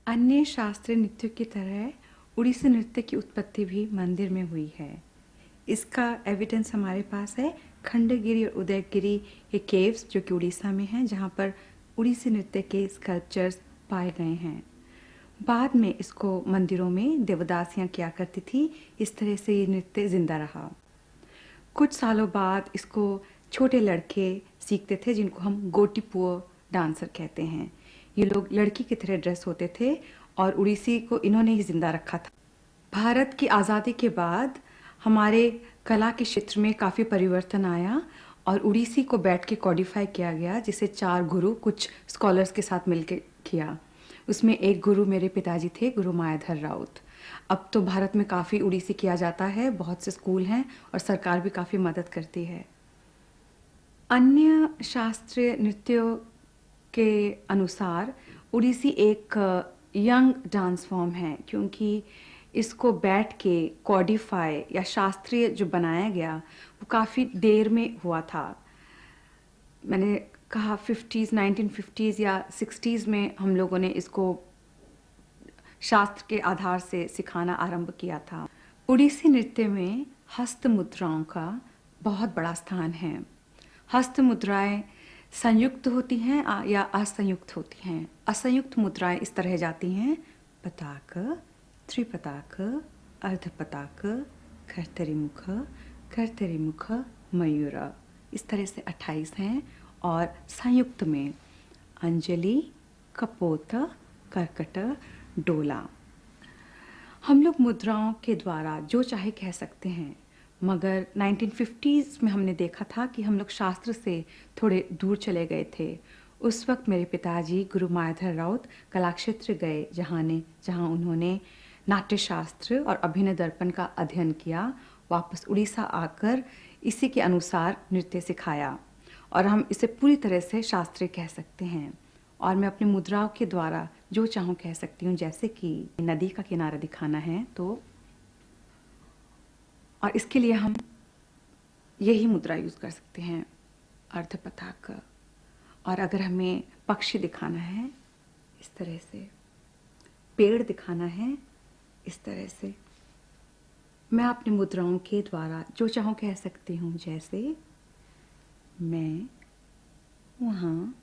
अन्य शास्त्रीय नृत्यों की तरह उड़ीसी नृत्य की उत्पत्ति भी मंदिर में हुई है। इसका एविडेंस हमारे पास है खंडगिरी और उदयगिरी ये केव्स जो कि उड़ीसा में हैं, जहाँ पर उड़ीसी नृत्य के स्कल्पचर्स पाए गए हैं। बाद में इसको मंदिरों में देवदासियाँ किया करती थी। इस तरह से ये नृत्य जिंदा रहा। कुछ सालों बाद इसको छोटे लड़के सीखते थे, जिनको हम गोटीपुओ डांसर कहते हैं। ये लोग लड़की की तरह ड्रेस होते थे और उड़ीसी को इन्होंने ही जिंदा रखा था। भारत की आज़ादी के बाद हमारे कला के क्षेत्र में काफ़ी परिवर्तन आया और उड़ीसी को बैठ के कॉडिफाई किया गया, जिसे 4 गुरु कुछ स्कॉलर्स के साथ मिलकर किया। उसमें एक गुरु मेरे पिताजी थे, गुरु मायाधर राउत। अब तो भारत में काफ़ी उड़ीसी किया जाता है, बहुत से स्कूल हैं और सरकार भी काफ़ी मदद करती है। अन्य शास्त्रीय नृत्यों के अनुसार उड़ीसी एक यंग डांस फॉर्म है, क्योंकि इसको बैठ के कॉडिफाई या शास्त्रीय जो बनाया गया वो काफ़ी देर में हुआ था। मैंने कहा 50s 1950s या 60s में हम लोगों ने इसको शास्त्र के आधार से सिखाना आरंभ किया था। उड़ीसी नृत्य में हस्त मुद्राओं का बहुत बड़ा स्थान है। हस्त मुद्राएं संयुक्त होती हैं या असंयुक्त होती हैं। असंयुक्त मुद्राएं इस तरह जाती हैं: पताक, त्रिपताक, अर्धपताक, कर्तरी मुख, मयूर। इस तरह से 28 हैं। और संयुक्त में अंजलि, कपोत, कर्कट, डोला। हम लोग मुद्राओं के द्वारा जो चाहे कह सकते हैं, मगर 1950s में हमने देखा था कि हम लोग शास्त्र से थोड़े दूर चले गए थे। उस वक्त मेरे पिताजी गुरु मायाधर राउत कलाक्षेत्र गए, जहाँ उन्होंने नाट्य शास्त्र और अभिनय दर्पण का अध्ययन किया। वापस उड़ीसा आकर इसी के अनुसार नृत्य सिखाया और हम इसे पूरी तरह से शास्त्रीय कह सकते हैं। और मैं अपनी मुद्राओं के द्वारा जो चाहूँ कह सकती हूँ, जैसे कि नदी का किनारा दिखाना है तो, और इसके लिए हम यही मुद्रा यूज़ कर सकते हैं, अर्धपताक। और अगर हमें पक्षी दिखाना है इस तरह से, पेड़ दिखाना है इस तरह से, मैं अपनी मुद्राओं के द्वारा जो चाहूँ कह सकती हूँ, जैसे मैं वहाँ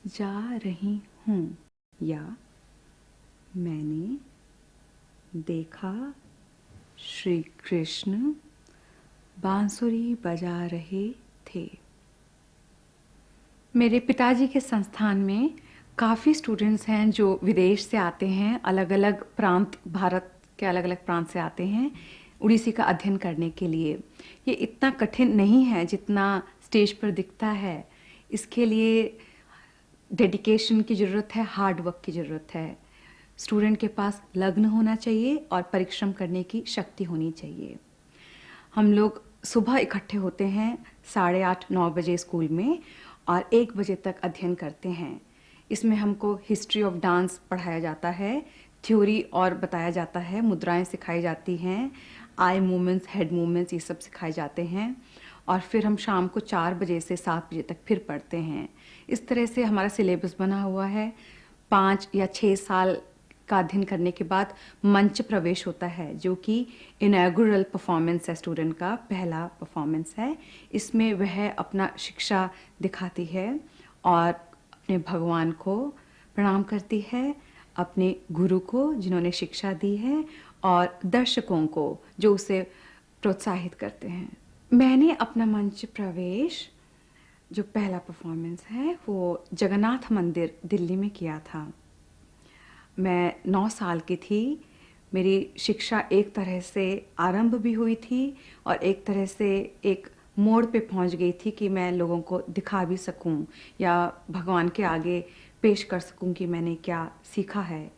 जा रही हूँ, या मैंने देखा श्री कृष्ण बांसुरी बजा रहे थे। मेरे पिताजी के संस्थान में काफ़ी स्टूडेंट्स हैं जो विदेश से आते हैं, अलग अलग प्रांत, भारत के अलग अलग प्रांत से आते हैं उड़ीसी का अध्ययन करने के लिए। ये इतना कठिन नहीं है जितना स्टेज पर दिखता है। इसके लिए डेडिकेशन की ज़रूरत है, हार्ड वर्क की ज़रूरत है। स्टूडेंट के पास लग्न होना चाहिए और परिश्रम करने की शक्ति होनी चाहिए। हम लोग सुबह इकट्ठे होते हैं 8:30-9 बजे स्कूल में और 1 बजे तक अध्ययन करते हैं। इसमें हमको हिस्ट्री ऑफ डांस पढ़ाया जाता है, थ्योरी और बताया जाता है, मुद्राएं सिखाई जाती हैं, आई मूवमेंट्स, हेड मूवमेंट्स, ये सब सिखाए जाते हैं। और फिर हम शाम को 4 बजे से 7 बजे तक फिर पढ़ते हैं। इस तरह से हमारा सिलेबस बना हुआ है। 5 या 6 साल का अध्ययन करने के बाद मंच प्रवेश होता है, जो कि इनॉग्रेल परफॉर्मेंस है, स्टूडेंट का पहला परफॉर्मेंस है। इसमें वह अपना शिक्षा दिखाती है और अपने भगवान को प्रणाम करती है, अपने गुरु को जिन्होंने शिक्षा दी है, और दर्शकों को जो उसे प्रोत्साहित करते हैं। मैंने अपना मंच प्रवेश, जो पहला परफॉर्मेंस है, वो जगन्नाथ मंदिर दिल्ली में किया था। मैं 9 साल की थी। मेरी शिक्षा एक तरह से आरंभ भी हुई थी और एक तरह से एक मोड़ पे पहुंच गई थी कि मैं लोगों को दिखा भी सकूं या भगवान के आगे पेश कर सकूं कि मैंने क्या सीखा है।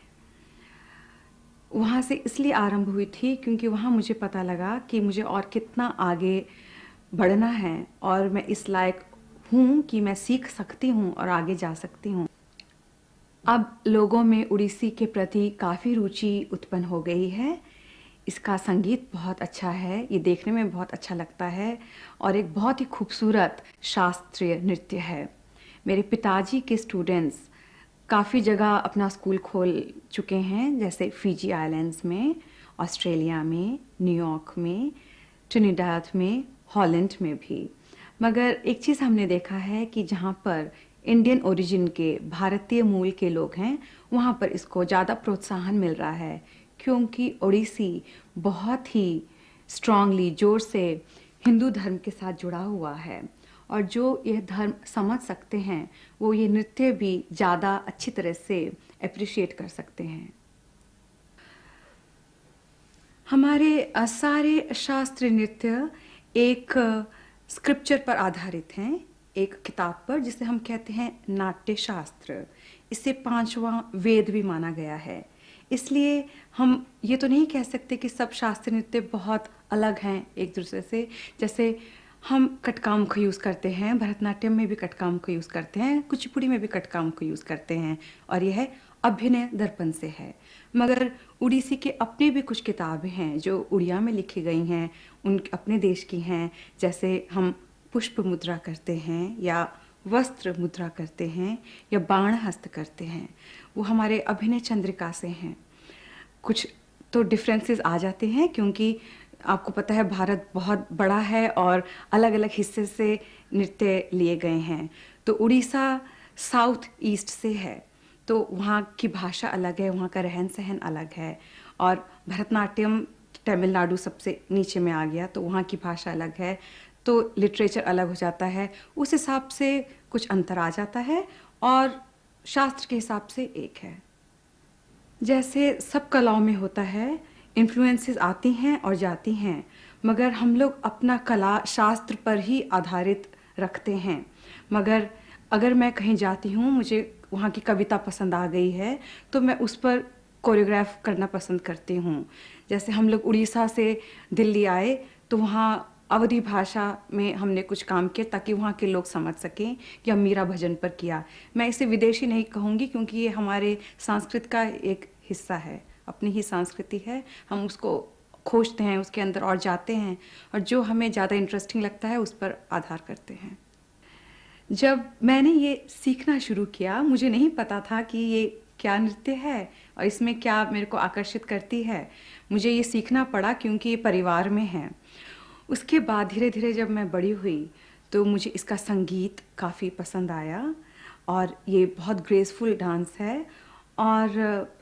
वहाँ से इसलिए आरंभ हुई थी क्योंकि वहाँ मुझे पता लगा कि मुझे और कितना आगे बढ़ना है और मैं इस लायक हूँ कि मैं सीख सकती हूँ और आगे जा सकती हूँ। अब लोगों में उड़ीसी के प्रति काफ़ी रुचि उत्पन्न हो गई है। इसका संगीत बहुत अच्छा है, ये देखने में बहुत अच्छा लगता है और एक बहुत ही खूबसूरत शास्त्रीय नृत्य है। मेरे पिताजी के स्टूडेंट्स काफ़ी जगह अपना स्कूल खोल चुके हैं, जैसे फिजी आइलैंड्स में, ऑस्ट्रेलिया में, न्यूयॉर्क में, ट्रिनिडाद में, हॉलैंड में भी। मगर एक चीज़ हमने देखा है कि जहाँ पर इंडियन ओरिजिन के, भारतीय मूल के लोग हैं, वहाँ पर इसको ज़्यादा प्रोत्साहन मिल रहा है, क्योंकि ओडिसी बहुत ही स्ट्रांगली, जोर से हिंदू धर्म के साथ जुड़ा हुआ है। और जो यह धर्म समझ सकते हैं, वो ये नृत्य भी ज़्यादा अच्छी तरह से अप्रिशिएट कर सकते हैं। हमारे सारे शास्त्रीय नृत्य एक स्क्रिप्चर पर आधारित हैं, एक किताब पर, जिसे हम कहते हैं नाट्य शास्त्र। इसे 5वां वेद भी माना गया है। इसलिए हम ये तो नहीं कह सकते कि सब शास्त्रीय नृत्य बहुत अलग हैं एक दूसरे से। जैसे हम कटकाम को यूज़ करते हैं, भरतनाट्यम में भी कटकाम को यूज़ करते हैं, कुचिपुड़ी में भी कटकाम को यूज़ करते हैं, और यह अभिनय दर्पण से है। मगर उड़ीसी के अपने भी कुछ किताबें हैं जो उड़िया में लिखी गई हैं, उन अपने देश की हैं। जैसे हम पुष्प मुद्रा करते हैं, या वस्त्र मुद्रा करते हैं, या बाण हस्त करते हैं, वो हमारे अभिनय चंद्रिका से हैं। कुछ तो डिफरेंसेस आ जाते हैं, क्योंकि आपको पता है भारत बहुत बड़ा है और अलग अलग हिस्से से नृत्य लिए गए हैं। तो उड़ीसा साउथ ईस्ट से है, तो वहाँ की भाषा अलग है, वहाँ का रहन सहन अलग है। और भरतनाट्यम तमिलनाडु सबसे नीचे में आ गया, तो वहाँ की भाषा अलग है, तो लिटरेचर अलग हो जाता है। उस हिसाब से कुछ अंतर आ जाता है, और शास्त्र के हिसाब से एक है। जैसे सब कलाओं में होता है, इन्फ्लुएंसेस आती हैं और जाती हैं, मगर हम लोग अपना कला शास्त्र पर ही आधारित रखते हैं। मगर अगर मैं कहीं जाती हूँ, मुझे वहाँ की कविता पसंद आ गई है, तो मैं उस पर कोरियोग्राफ करना पसंद करती हूँ। जैसे हम लोग उड़ीसा से दिल्ली आए, तो वहाँ अवधी भाषा में हमने कुछ काम किया ताकि वहाँ के लोग समझ सकें कि हम मीरा भजन पर किया। मैं इसे विदेशी नहीं कहूँगी, क्योंकि ये हमारे संस्कृत का एक हिस्सा है, अपनी ही संस्कृति है। हम उसको खोजते हैं, उसके अंदर और जाते हैं, और जो हमें ज़्यादा इंटरेस्टिंग लगता है उस पर आधार करते हैं। जब मैंने ये सीखना शुरू किया, मुझे नहीं पता था कि ये क्या नृत्य है और इसमें क्या मेरे को आकर्षित करती है। मुझे ये सीखना पड़ा क्योंकि ये परिवार में है। उसके बाद धीरे धीरे जब मैं बड़ी हुई, तो मुझे इसका संगीत काफ़ी पसंद आया, और ये बहुत ग्रेसफुल डांस है। और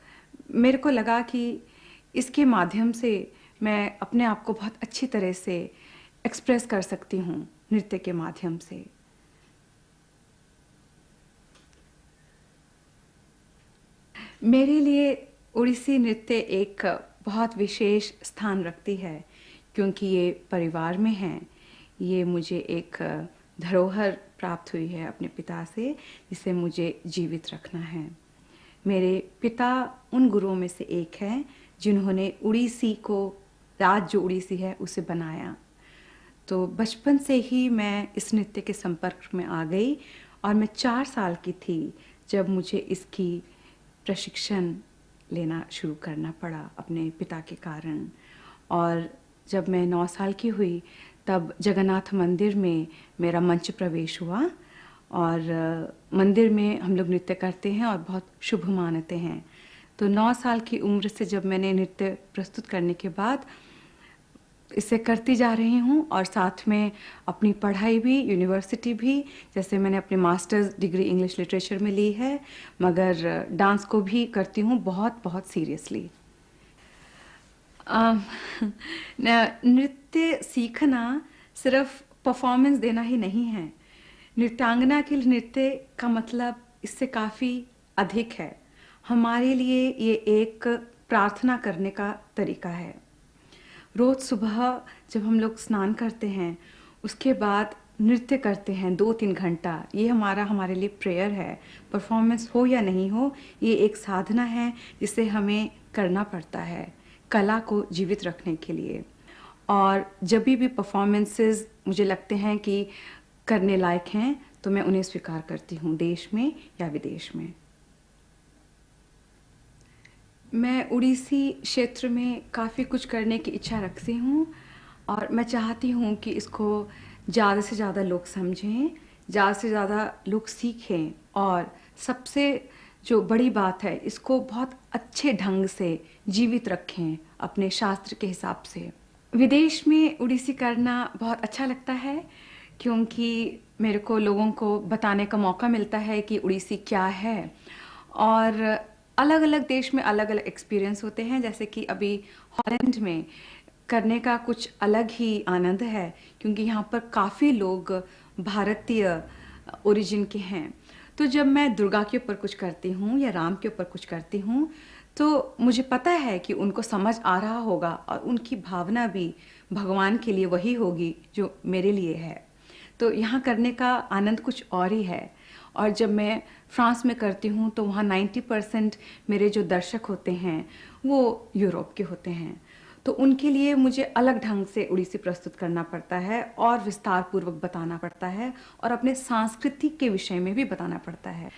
मेरे को लगा कि इसके माध्यम से मैं अपने आप को बहुत अच्छी तरह से एक्सप्रेस कर सकती हूँ नृत्य के माध्यम से। मेरे लिए ओडिसी नृत्य एक बहुत विशेष स्थान रखती है, क्योंकि ये परिवार में है। ये मुझे एक धरोहर प्राप्त हुई है अपने पिता से, जिसे मुझे जीवित रखना है। मेरे पिता उन गुरुओं में से एक हैं जिन्होंने उड़ीसी को, आज जो उड़ीसी है, उसे बनाया। तो बचपन से ही मैं इस नृत्य के संपर्क में आ गई, और मैं 4 साल की थी जब मुझे इसकी प्रशिक्षण लेना शुरू करना पड़ा अपने पिता के कारण। और जब मैं 9 साल की हुई, तब जगन्नाथ मंदिर में मेरा मंच प्रवेश हुआ, और मंदिर में हम लोग नृत्य करते हैं और बहुत शुभ मानते हैं। तो 9 साल की उम्र से जब मैंने नृत्य प्रस्तुत करने के बाद इसे करती जा रही हूँ, और साथ में अपनी पढ़ाई भी, यूनिवर्सिटी भी, जैसे मैंने अपनी मास्टर्स डिग्री इंग्लिश लिटरेचर में ली है, मगर डांस को भी करती हूँ बहुत बहुत सीरियसली। नृत्य सीखना सिर्फ परफॉर्मेंस देना ही नहीं है। नृत्यांगना के लिए नृत्य का मतलब इससे काफ़ी अधिक है। हमारे लिए ये एक प्रार्थना करने का तरीका है। रोज़ सुबह जब हम लोग स्नान करते हैं, उसके बाद नृत्य करते हैं 2-3 घंटा, ये हमारे लिए प्रेयर है। परफॉर्मेंस हो या नहीं हो, ये एक साधना है जिसे हमें करना पड़ता है कला को जीवित रखने के लिए। और जब भी परफॉर्मेंसेस मुझे लगते हैं कि करने लायक हैं, तो मैं उन्हें स्वीकार करती हूँ, देश में या विदेश में। मैं उड़ीसी क्षेत्र में काफ़ी कुछ करने की इच्छा रखती हूँ, और मैं चाहती हूँ कि इसको ज़्यादा से ज़्यादा लोग समझें, ज़्यादा से ज़्यादा लोग सीखें, और सबसे जो बड़ी बात है इसको बहुत अच्छे ढंग से जीवित रखें अपने शास्त्र के हिसाब से। विदेश में उड़ीसी करना बहुत अच्छा लगता है क्योंकि मेरे को लोगों को बताने का मौका मिलता है कि उड़ीसी क्या है। और अलग अलग देश में अलग अलग एक्सपीरियंस होते हैं, जैसे कि अभी हॉलैंड में करने का कुछ अलग ही आनंद है क्योंकि यहाँ पर काफ़ी लोग भारतीय ओरिजिन के हैं। तो जब मैं दुर्गा के ऊपर कुछ करती हूँ या राम के ऊपर कुछ करती हूँ तो मुझे पता है कि उनको समझ आ रहा होगा और उनकी भावना भी भगवान के लिए वही होगी जो मेरे लिए है। तो यहाँ करने का आनंद कुछ और ही है। और जब मैं फ्रांस में करती हूँ तो वहाँ 90% मेरे जो दर्शक होते हैं वो यूरोप के होते हैं। तो उनके लिए मुझे अलग ढंग से उड़ीसी प्रस्तुत करना पड़ता है और विस्तार पूर्वक बताना पड़ता है और अपने सांस्कृतिक के विषय में भी बताना पड़ता है।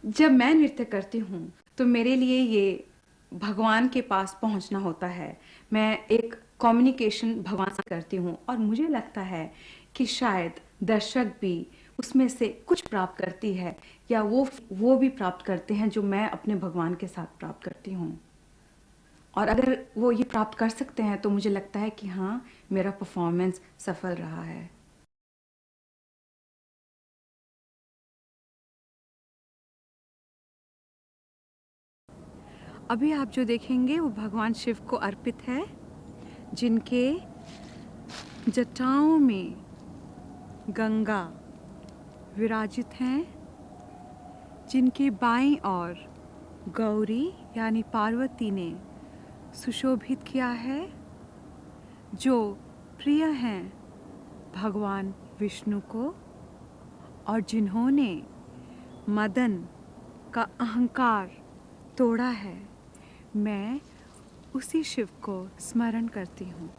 जब मैं नृत्य करती हूँ तो मेरे लिए ये भगवान के पास पहुँचना होता है। मैं एक कम्युनिकेशन भगवान से करती हूँ और मुझे लगता है कि शायद दर्शक भी उसमें से कुछ प्राप्त करती है या वो भी प्राप्त करते हैं जो मैं अपने भगवान के साथ प्राप्त करती हूँ। और अगर वो ये प्राप्त कर सकते हैं तो मुझे लगता है कि हाँ, मेरा परफॉर्मेंस सफल रहा है। अभी आप जो देखेंगे वो भगवान शिव को अर्पित है, जिनके जटाओं में गंगा विराजित हैं, जिनकी बाईं ओर गौरी यानी पार्वती ने सुशोभित किया है, जो प्रिय हैं भगवान विष्णु को और जिन्होंने मदन का अहंकार तोड़ा है। मैं उसी शिव को स्मरण करती हूँ।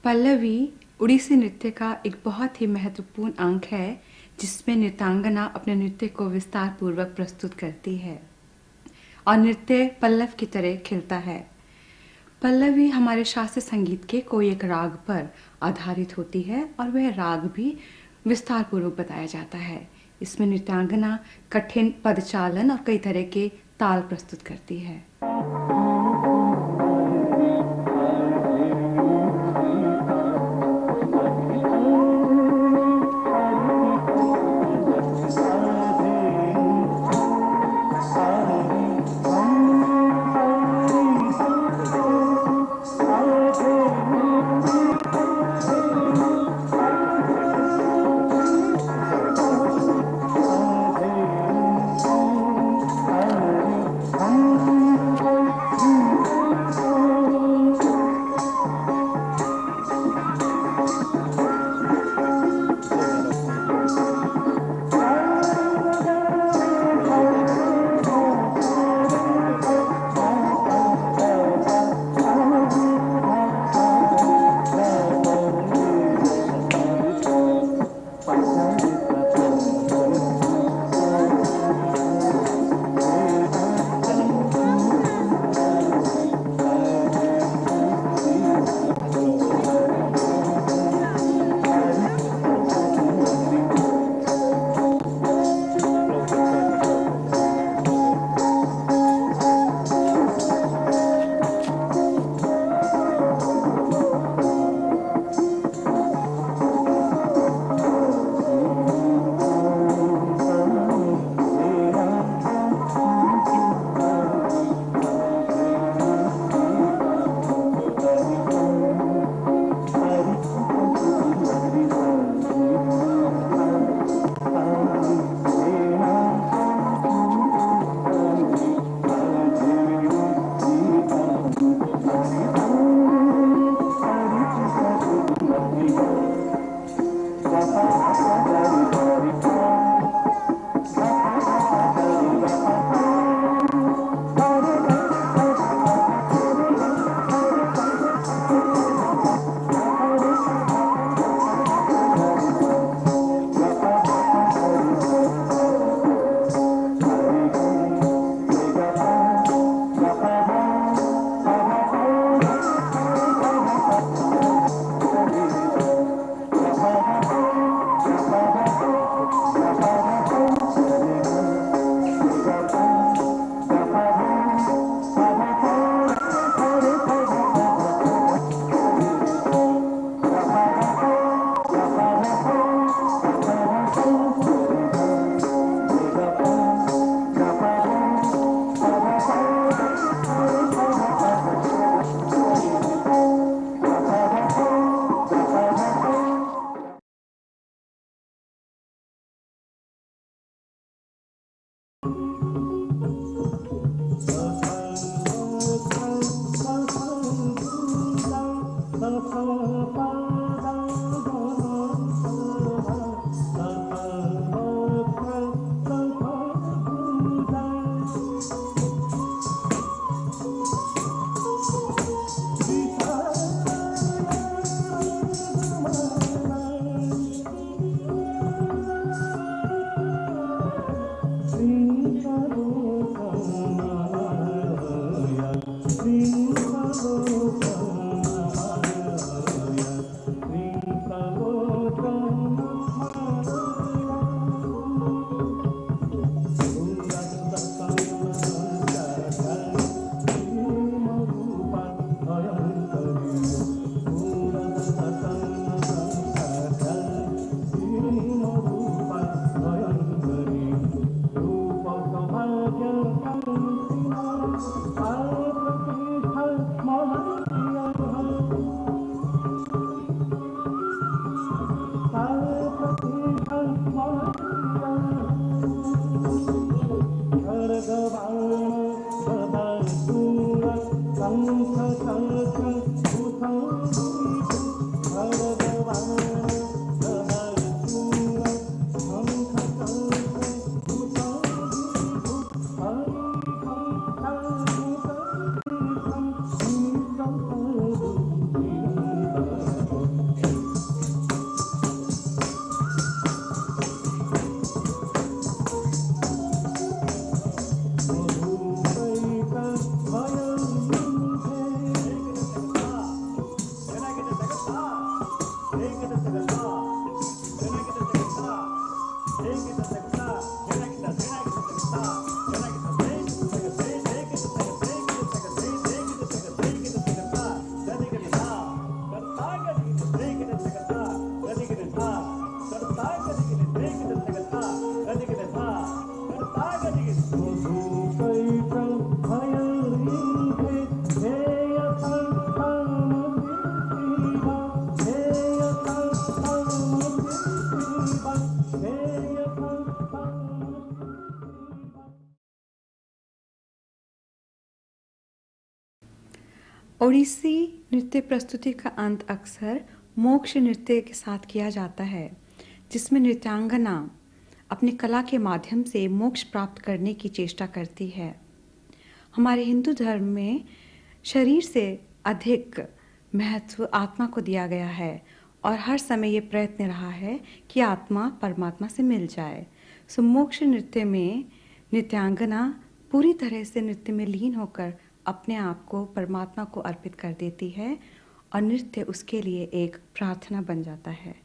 पल्लवी उड़ीसी नृत्य का एक बहुत ही महत्वपूर्ण अंग है जिसमें नृत्यांगना अपने नृत्य को विस्तार पूर्वक प्रस्तुत करती है और नृत्य पल्लव की तरह खिलता है। पल्लवी हमारे शास्त्रीय संगीत के कोई एक राग पर आधारित होती है और वह राग भी विस्तार पूर्वक बताया जाता है। इसमें नृत्यांगना कठिन पदचालन और कई तरह के ताल प्रस्तुत करती है। ओडिसी नृत्य प्रस्तुति का अंत अक्सर मोक्ष नृत्य के साथ किया जाता है, जिसमें नृत्यांगना अपनी कला के माध्यम से मोक्ष प्राप्त करने की चेष्टा करती है। हमारे हिंदू धर्म में शरीर से अधिक महत्व आत्मा को दिया गया है और हर समय ये प्रयत्न रहा है कि आत्मा परमात्मा से मिल जाए। सो मोक्ष नृत्य में नृत्यांगना पूरी तरह से नृत्य में लीन होकर अपने आप को परमात्मा को अर्पित कर देती है और नृत्य उसके लिए एक प्रार्थना बन जाता है।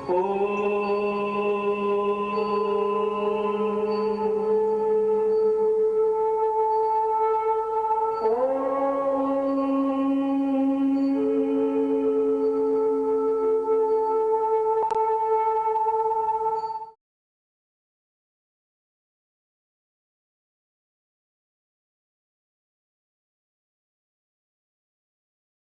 Oh